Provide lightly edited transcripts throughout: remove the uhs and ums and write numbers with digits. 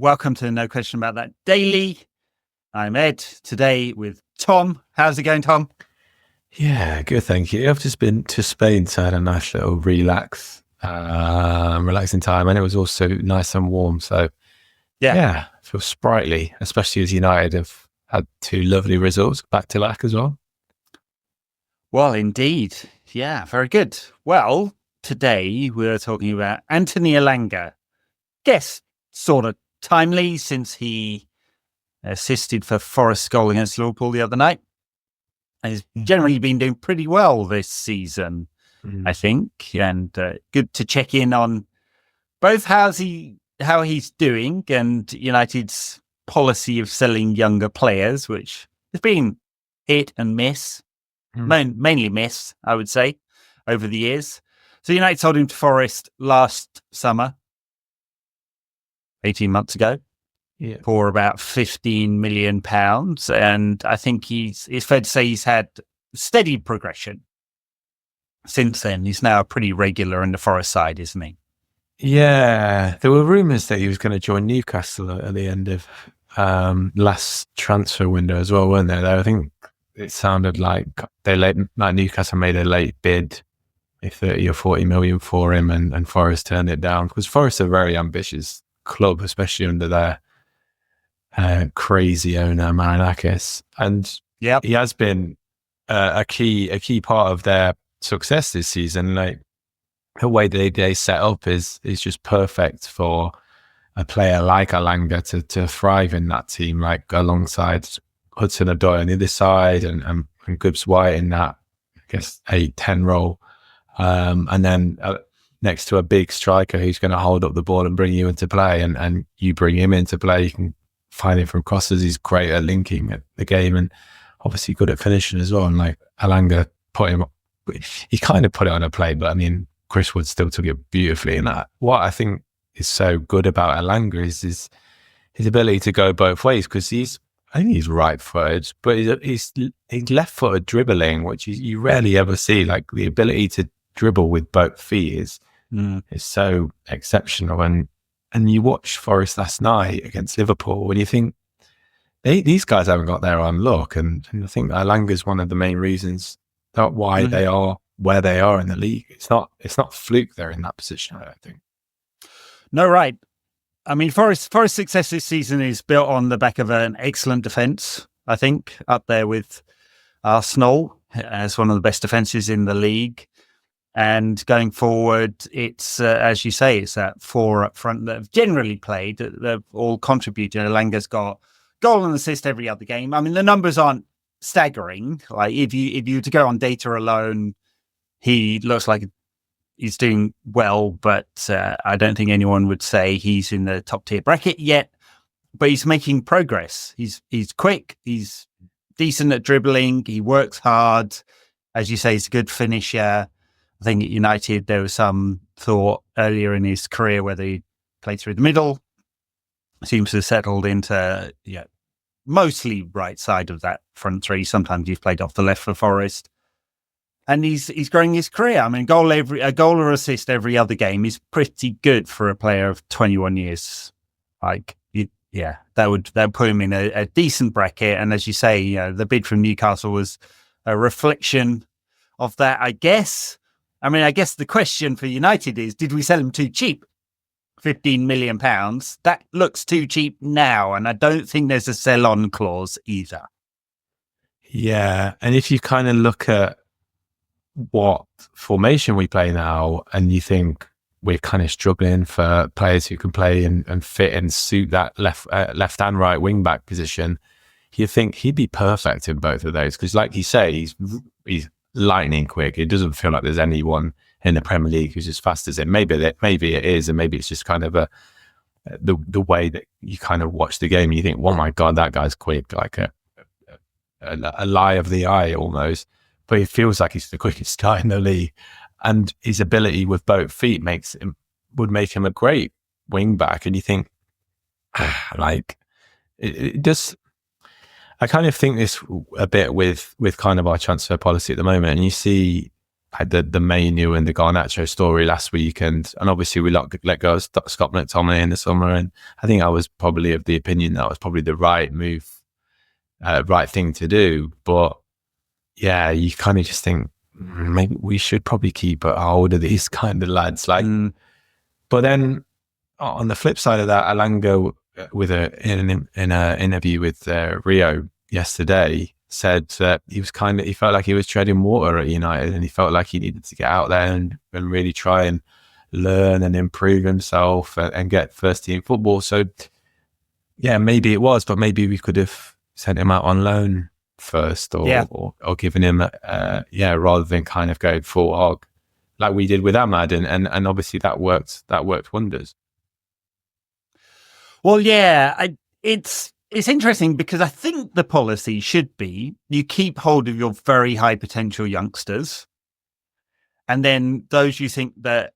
welcome to No Question About That Daily. I'm Ed, today with Tom. How's it going, Tom? Yeah, good, thank you. I've just been to Spain to have a nice little relaxing time, and it was also nice and warm. So yeah, I feel sprightly, especially as United have had two lovely results back to back as well. Well, indeed. Yeah, very good. Well, today we're talking about Anthony Elanga. Guess sort of timely since he assisted for Forest's goal against Liverpool the other night. He's generally been doing pretty well this season, I think, and good to check in on both how he's doing and United's policy of selling younger players, which has been hit and miss, mainly miss, I would say, over the years. So United sold him to Forest last summer, 18 months ago, for about £15 million. And I think it's fair to say he's had steady progression since then. He's now pretty regular in the Forest side, isn't he? Yeah, there were rumours that he was going to join Newcastle at the end of last transfer window as well, weren't there? I think it sounded like Newcastle made a late bid, 30 or 40 million for him, and Forest turned it down, because Forest are a very ambitious club, especially under their crazy owner Marinakis, and he has been a key part of their success this season. Like, the way they set up is just perfect for a player like Elanga to thrive in that team, like alongside Hudson-Odoi on the other side and Gibbs White in that, I guess, 8-10 role, and then next to a big striker who's going to hold up the ball and bring you into play, and you bring him into play. You can find him from crosses. He's great at linking at the game, and obviously good at finishing as well. And like Elanga he kind of put it on a plate, but I mean, Chris Wood still took it beautifully. And what I think is so good about Elanga is his ability to go both ways, because I think he's right-footed, but he's left-footed dribbling, which you rarely ever see. Like, the ability to dribble with both feet is so exceptional. And you watch Forest last night against Liverpool, and you think these guys haven't got their own luck, and I think Elanga is one of the main reasons that why they are where they are in the league. It's not fluke they're in that position, I don't think. No, right. I mean, Forest's success this season is built on the back of an excellent defence, I think, up there with Arsenal as one of the best defences in the league. And going forward, it's, as you say, it's that four up front that have generally played, they've all contributed. Elanga's got goal and assist every other game. I mean, the numbers aren't staggering. Like, if you were to go on data alone, he looks like he's doing well, but I don't think anyone would say he's in the top tier bracket yet. But he's making progress. He's quick. He's decent at dribbling. He works hard. As you say, he's a good finisher. I think at United, there was some thought earlier in his career whether he played through the middle. Seems to have settled into mostly right side of that front three. Sometimes he's played off the left for Forest. And he's growing his career. I mean, a goal or assist every other game is pretty good for a player of 21 years. Like, that would put him in a decent bracket. And as you say, the bid from Newcastle was a reflection of that, I guess. I mean, I guess the question for United is, did we sell him too cheap? £15 million. That looks too cheap now. And I don't think there's a sell-on clause either. Yeah. And if you kind of look at what formation we play now, and you think we're kind of struggling for players who can play and fit and suit that left and right wing back position, you think he'd be perfect in both of those, because like you say, he's lightning quick. It doesn't feel like there's anyone in the Premier League who's as fast as him. Maybe it is, and maybe it's just kind of the way that you kind of watch the game and you think, oh my god, that guy's quick, like a lie of the eye almost. But it feels like he's the quickest guy in the league, and his ability with both feet would make him a great wing back. And you think, like, it does. I kind of think this a bit with kind of our transfer policy at the moment, and you see had the Mainoo and the Garnacho story last week, and obviously we let go of Scott McTominay in the summer, and I think I was probably of the opinion that was probably the right move, right thing to do. But yeah, you kind of just think maybe we should probably keep a hold of these kind of lads. Like, but then on the flip side of that, Elanga, in an interview with Rio yesterday, said that he felt like he was treading water at United, and he felt like he needed to get out there and really try and learn and improve himself and get first team football. So yeah, maybe it was, but maybe we could have sent him out on loan first, or given him rather than kind of going full hog like we did with Ahmad, and obviously that worked wonders. Well, yeah, it's interesting because I think the policy should be you keep hold of your very high potential youngsters, and then those you think that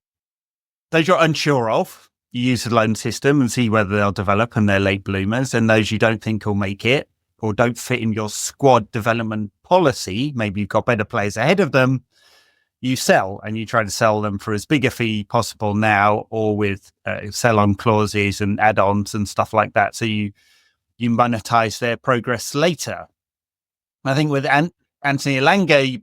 those you're unsure of, you use the loan system and see whether they'll develop and they're late bloomers, and those you don't think will make it or don't fit in your squad development policy, maybe you've got better players ahead of them, you sell, and you try to sell them for as big a fee possible now, or with sell-on clauses and add-ons and stuff like that. So you monetize their progress later. I think with Anthony Elanga,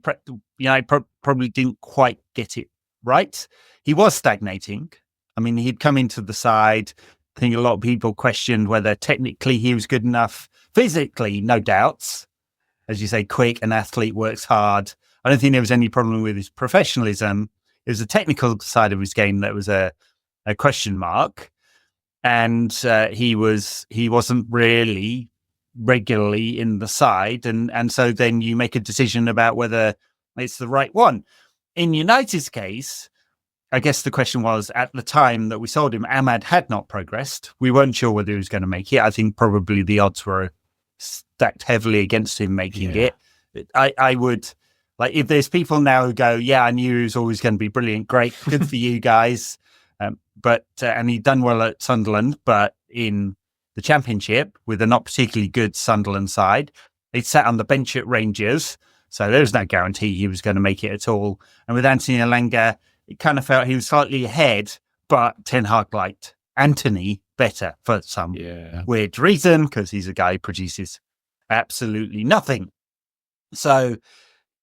probably didn't quite get it right. He was stagnating. I mean, he'd come into the side. I think a lot of people questioned whether technically he was good enough. Physically, no doubts. As you say, quick, an athlete, works hard. I don't think there was any problem with his professionalism. It was the technical side of his game that was a question mark. And he wasn't really regularly in the side. And so then you make a decision about whether it's the right one. In United's case, I guess the question was, at the time that we sold him, Ahmad had not progressed. We weren't sure whether he was going to make it. I think probably the odds were stacked heavily against him making it. I would, like, if there's people now who go, yeah, I knew he was always going to be brilliant, great, good for you guys. But he'd done well at Sunderland, but in the Championship with a not particularly good Sunderland side, he'd sat on the bench at Rangers, so there was no guarantee he was going to make it at all. And with Anthony Elanga, it kind of felt he was slightly ahead, but Ten Hag liked Anthony better for some weird reason, because he's a guy who produces absolutely nothing. So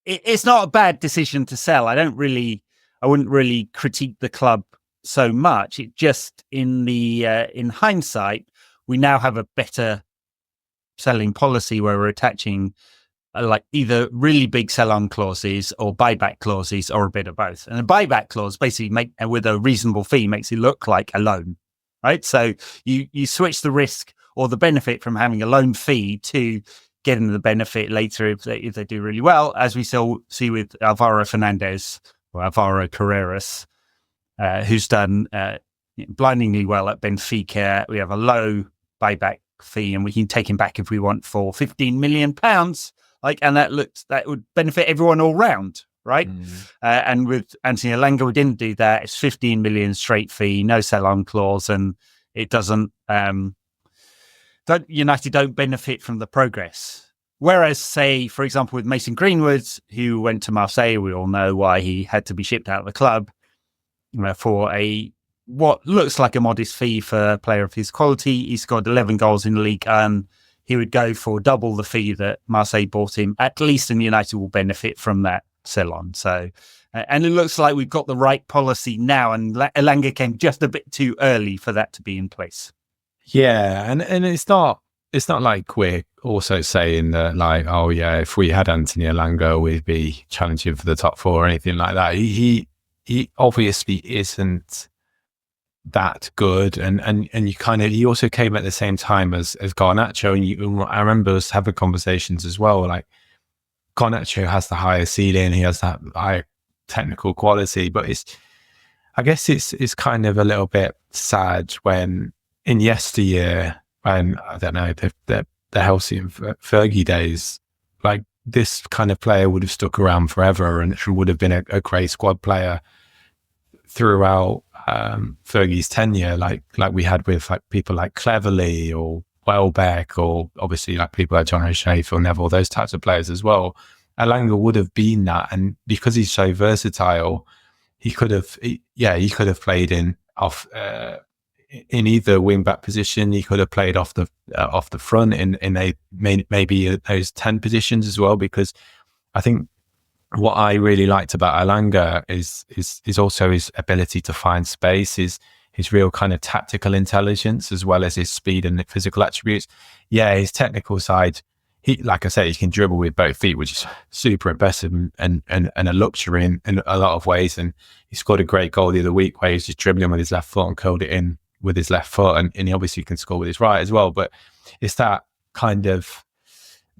it's not a bad decision to sell. I wouldn't really critique the club so much. It just, in hindsight, we now have a better selling policy where we're attaching like either really big sell-on clauses or buyback clauses, or a bit of both. And a buyback clause basically with a reasonable fee makes it look like a loan, right? So you switch the risk or the benefit from having a loan fee to getting the benefit later if they do really well, as we see with Alvaro Fernandez or Alvaro Carreras, who's done blindingly well at Benfica. We have a low buyback fee, and we can take him back if we want for £15 million. And that would benefit everyone all round, right? And with Anthony Elanga, we didn't do that. It's 15 million straight fee, no sell-on clause, and it doesn't. United don't benefit from the progress. Whereas, say, for example, with Mason Greenwood, who went to Marseille, we all know why he had to be shipped out of the club for what looks like a modest fee for a player of his quality. He scored 11 goals in the league, and he would go for double the fee that Marseille bought him, at least, and United will benefit from that sell-on. So, and it looks like we've got the right policy now, and Elanga came just a bit too early for that to be in place. Yeah, and it's not like we're also saying that, like, oh yeah, if we had Anthony Elanga, we'd be challenging for the top four or anything like that. He obviously isn't that good, and you kind of, he also came at the same time as Garnacho, and I remember us having conversations as well. Like, Garnacho has the higher ceiling, he has that high technical quality, but I guess it's kind of a little bit sad when in yesteryear, when I don't know, the Halsey and Fergie days, like, this kind of player would have stuck around forever and would have been a great squad player throughout Fergie's tenure, like we had with like people like Cleverley or Welbeck, or obviously like people like John O'Shea, Phil Neville, those types of players as well. Elanga would have been that, and because he's so versatile, he could have played in either wing back position. He could have played off the front in maybe those 10 positions as well. Because I think what I really liked about Elanga is also his ability to find space, his real kind of tactical intelligence, as well as his speed and physical attributes. Yeah, his technical side, like I said, he can dribble with both feet, which is super impressive and a luxury in a lot of ways. And he scored a great goal the other week where he's just dribbling with his left foot and curled it in with his left foot. And he obviously can score with his right as well. But it's that kind of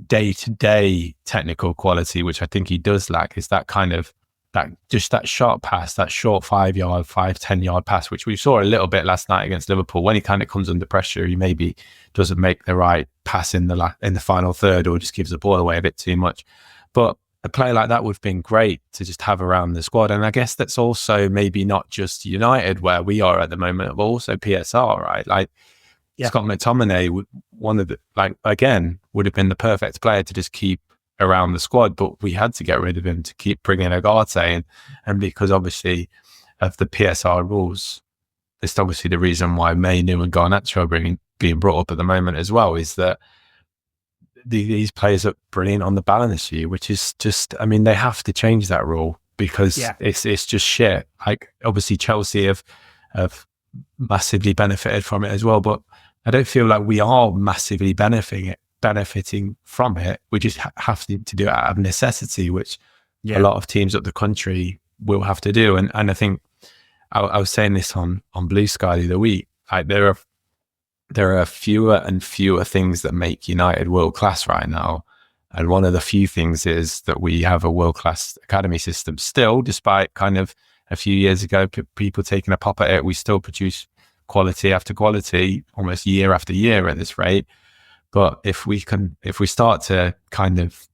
day-to-day technical quality, which I think he does lack, is that kind of that sharp pass, that short 10-yard pass, which we saw a little bit last night against Liverpool. When he kind of comes under pressure, he maybe doesn't make the right pass in the final third, or just gives the ball away a bit too much. But a player like that would have been great to just have around the squad. And I guess that's also maybe not just United where we are at the moment, but also PSR, right? Like Scott McTominay, would have been the perfect player to just keep around the squad, but we had to get rid of him to keep bringing Ugarte, and because obviously of the PSR rules, it's obviously the reason why Mainoo and Garnacho are being brought up at the moment as well, is that these players are brilliant on the ball this year, which is just, I mean, they have to change that rule because it's just shit. Like obviously Chelsea have massively benefited from it as well, but I don't feel like we are massively benefiting from it. We just have to do it out of necessity, which a lot of teams up the country will have to do. And I think I was saying this on Blue Sky the other week, like there are fewer and fewer things that make United world class right now. And one of the few things is that we have a world class academy system still, despite kind of a few years ago people taking a pop at it. We still produce quality after quality almost year after year at this rate. But if we start to kind of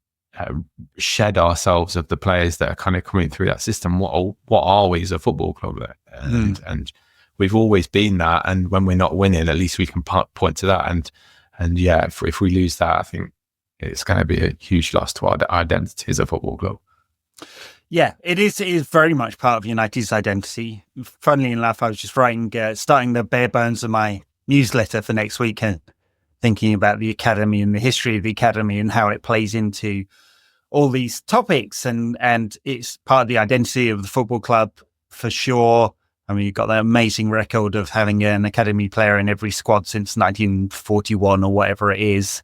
shed ourselves of the players that are kind of coming through that system, what are we as a football club? And we've always been that. And when we're not winning, at least we can point to that. And if we lose that, I think it's going to be a huge loss to our identity as a football club. Yeah, it is very much part of United's identity. Funnily enough, I was just starting the bare bones of my newsletter for next week and thinking about the academy and the history of the academy and how it plays into all these topics. And it's part of the identity of the football club for sure. I mean, you've got that amazing record of having an academy player in every squad since 1941 or whatever it is.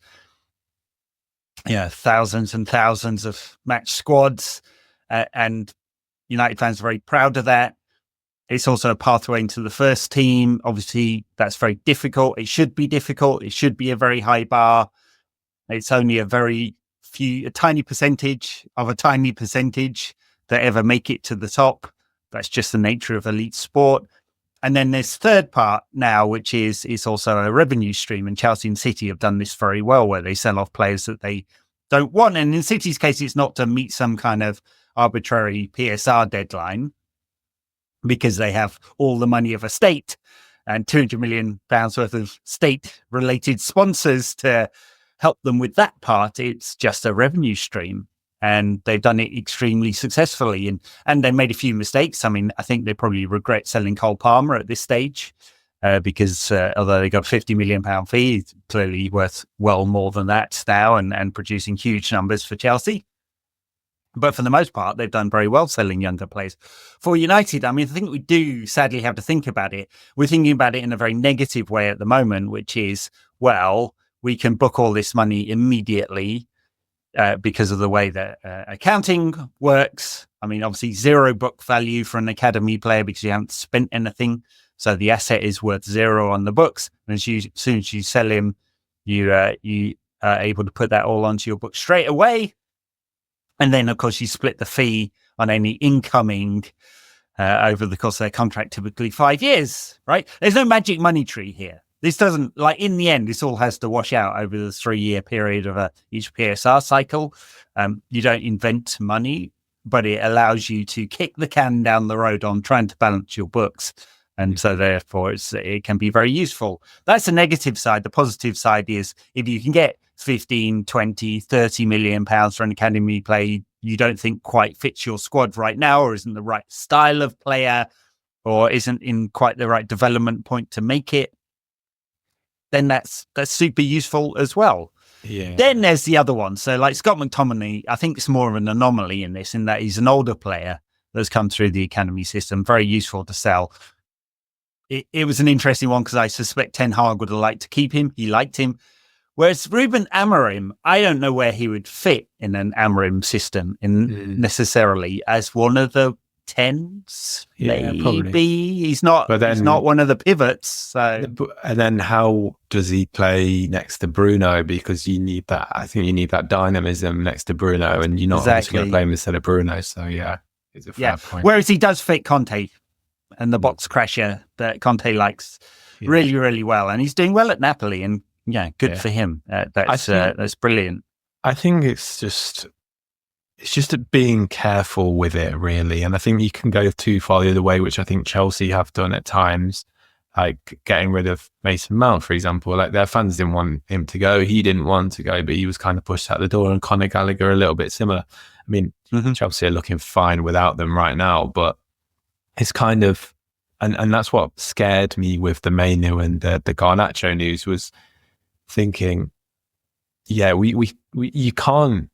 Yeah, thousands and thousands of match squads. And United fans are very proud of that. It's also a pathway into the first team. Obviously, that's very difficult. It should be difficult. It should be a very high bar. It's only a tiny percentage of a tiny percentage that ever make it to the top. That's just the nature of elite sport. And then there's third part now, which is also a revenue stream. And Chelsea and City have done this very well, where they sell off players that they don't want. And in City's case, it's not to meet some kind of arbitrary PSR deadline, because they have all the money of a state and £200 million worth of state-related sponsors to help them with that part. It's just a revenue stream, and they've done it extremely successfully. And they made a few mistakes. I mean, I think they probably regret selling Cole Palmer at this stage because although they got a £50 million fee, it's clearly worth well more than that now and producing huge numbers for Chelsea. But for the most part, they've done very well selling younger players. For United, I mean, I think we do sadly have to think about it. We're thinking about it in a very negative way at the moment, which is, well, we can book all this money immediately because of the way that accounting works. I mean, obviously, zero book value for an academy player because you haven't spent anything. So the asset is worth zero on the books. And as soon as you sell him, you are able to put that all onto your book straight away. And then, of course, you split the fee on any incoming over the course of their contract, typically 5 years, right? There's no magic money tree here. This doesn't, like, in the end, this all has to wash out over the 3-year period of each PSR cycle. You don't invent money, but it allows you to kick the can down the road on trying to balance your books. And so therefore it can be very useful. That's the negative side. The positive side is if you can get 15, 20, 30 million pounds for an academy you don't think quite fits your squad right now, or isn't the right style of player, or isn't in quite the right development point to make it, then that's super useful as well. Yeah. Then there's the other one. So like Scott McTominay, I think it's more of an anomaly in this, in that he's an older player that's come through the academy system, very useful to sell. It was an interesting one because I suspect Ten Hag would have liked to keep him. He liked him. Whereas Ruben Amorim, I don't know where he would fit in an Amorim system necessarily as one of the tens. Maybe probably. He's not one of the pivots. So. And then how does he play next to Bruno? Because you need that. I think you need that dynamism next to Bruno, and you're not obviously going to play him instead of Bruno. So yeah, it's a fair point. Whereas he does fit Conte and the box crasher that Conte likes really, really well, and he's doing well at Napoli. And good for him. That's brilliant. I think it's just being careful with it, really. And I think you can go too far the other way, which I think Chelsea have done at times, like getting rid of Mason Mount, for example. Like their fans didn't want him to go. He didn't want to go, but he was kind of pushed out the door. And Conor Gallagher a little bit similar. I mean, Chelsea are looking fine without them right now, but it's kind of, and that's what scared me with the Mainoo and the Garnacho news, was thinking, you can't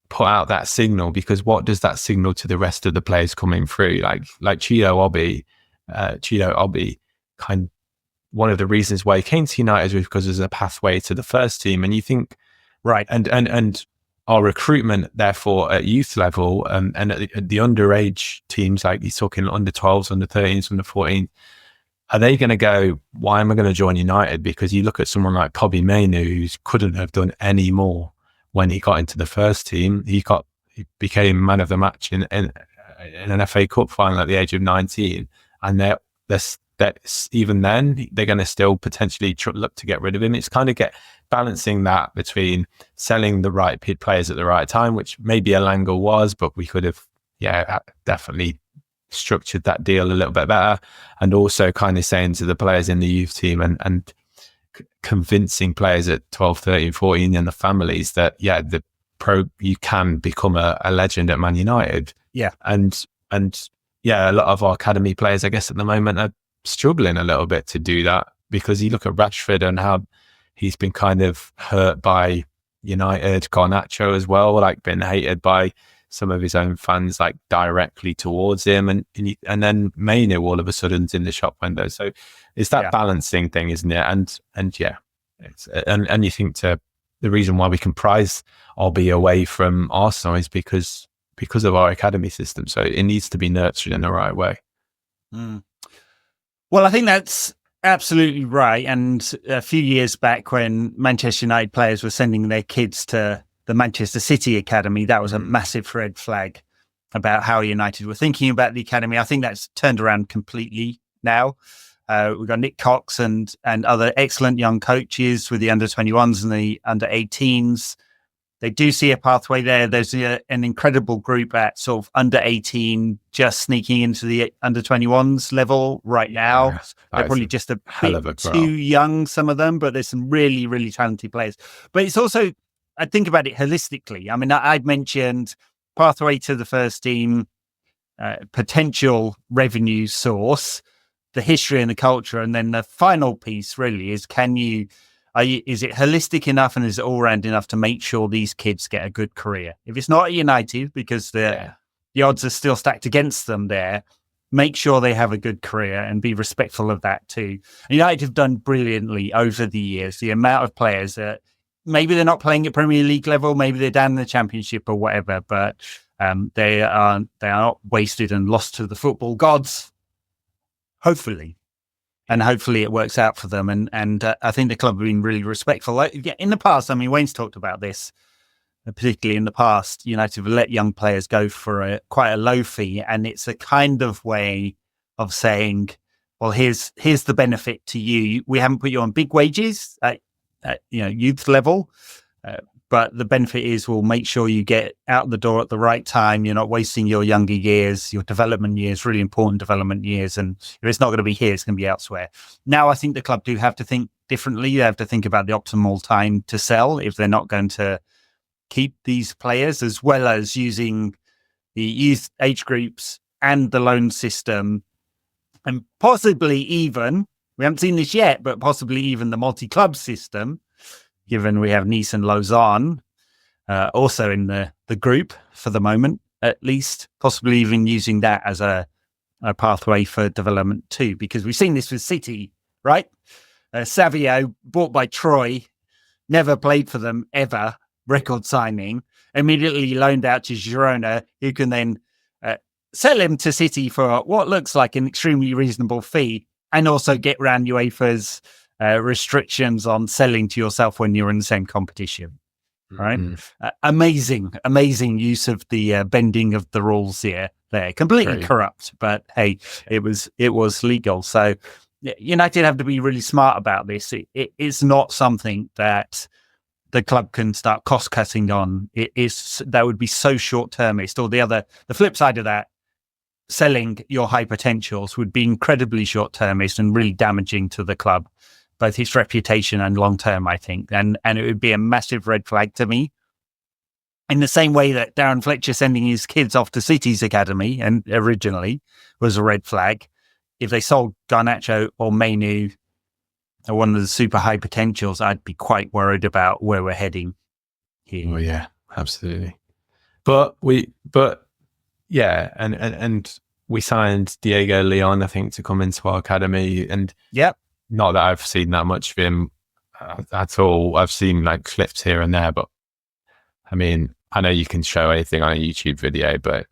put out that signal, because what does that signal to the rest of the players coming through? Like Chido Obi, kind of one of the reasons why he came to United was because there's a pathway to the first team, and you think, right, and our recruitment, therefore, at youth level and at the underage teams, like he's talking under 12s, under 13s, under 14s, are they going to go, why am I going to join United? Because you look at someone like Kobbie Mainoo, who couldn't have done any more when he got into the first team. He became man of the match in an FA Cup final at the age of 19. And even then, they're going to still potentially look to get rid of him. It's kind of balancing that between selling the right players at the right time, which maybe Elanga was, but we could have, definitely structured that deal a little bit better, and also kind of saying to the players in the youth team and convincing players at 12, 13, 14 and the families that, you can become a legend at Man United. Yeah. And a lot of our academy players, I guess, at the moment are struggling a little bit to do that, because you look at Rashford and how he's been kind of hurt by United, Garnacho as well, like been hated by some of his own fans, like directly towards him, and then Mainoo all of a sudden's in the shop window. So it's that balancing thing, isn't it? And you think the reason why we can prize Obi away from Arsenal is because of our academy system. So it needs to be nurtured in the right way. Well, I think that's absolutely right. And a few years back, when Manchester United players were sending their kids to the Manchester City Academy, that was a massive red flag about how United were thinking about the academy. I think that's turned around completely now. We've got Nick Cox and other excellent young coaches with the under-21s and the under-18s. They do see a pathway there. There's an incredible group at sort of under-18 just sneaking into the under-21s level right now. They're probably just a bit too young, some of them, but there's some really, really talented players. But it's also, I think about it holistically. I mean, I'd mentioned pathway to the first team, potential revenue source, the history and the culture, and then the final piece really is, is it holistic enough and is it all round enough to make sure these kids get a good career? If it's not at United, because the odds are still stacked against them there, make sure they have a good career and be respectful of that too. And United have done brilliantly over the years. The amount of players that maybe they're not playing at Premier League level, maybe they're down in the Championship or whatever, but they are not wasted and lost to the football gods. Hopefully. And hopefully it works out for them. And I think the club have been really respectful. In the past, I mean, Wayne's talked about this, particularly in the past, United have let young players go for quite a low fee. And it's a kind of way of saying, well, here's the benefit to you. We haven't put you on big wages at youth level. But the benefit is we'll make sure you get out the door at the right time. You're not wasting your younger years, your development years, really important development years. And if it's not going to be here, it's going to be elsewhere. Now, I think the club do have to think differently. They have to think about the optimal time to sell if they're not going to keep these players, as well as using the youth age groups and the loan system, and possibly even, we haven't seen this yet, but possibly even the multi-club system, given we have Nice and Lausanne also in the group for the moment, at least, possibly even using that as a pathway for development too, because we've seen this with City, right? Savio, bought by Troy, never played for them ever, record signing, immediately loaned out to Girona, who can then sell him to City for what looks like an extremely reasonable fee, and also get around UEFA's restrictions on selling to yourself when you're in the same competition. Right? Amazing use of the bending of the rules here. There, completely corrupt, but hey, it was legal. So United have to be really smart about this. It's not something that the club can start cost cutting on. That would be so short termist. Or the flip side of that, selling your high potentials would be incredibly short termist and really damaging to the club, both its reputation and long term, I think. And it would be a massive red flag to me. In the same way that Darren Fletcher sending his kids off to City's academy and originally was a red flag, if they sold Garnacho or Mainoo or one of the super high potentials, I'd be quite worried about where we're heading here. Oh yeah, absolutely. But yeah, and we signed Diego Leon, I think, to come into our academy, and not that I've seen that much of him at all. I've seen like clips here and there, but I mean, I know you can show anything on a YouTube video, but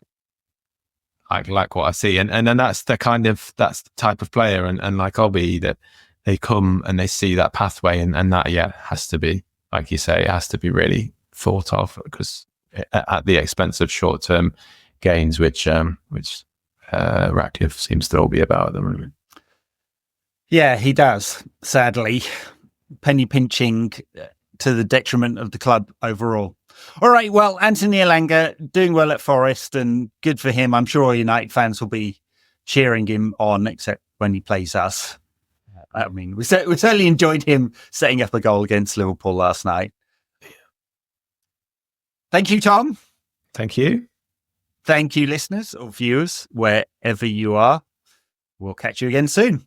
I like what I see, and then that's the type of player, and like Kobbie, that they come and they see that pathway, and that has to be, like you say, it has to be really thought of, because at the expense of short term gains, which Ratcliffe seems to all be about at the moment. Yeah, he does, sadly. Penny pinching to the detriment of the club overall. All right, well, Anthony Elanga doing well at Forest, and good for him. I'm sure United fans will be cheering him on, except when he plays us. I mean, we certainly enjoyed him setting up a goal against Liverpool last night. Thank you, Tom. Thank you. Thank you, listeners or viewers, wherever you are. We'll catch you again soon.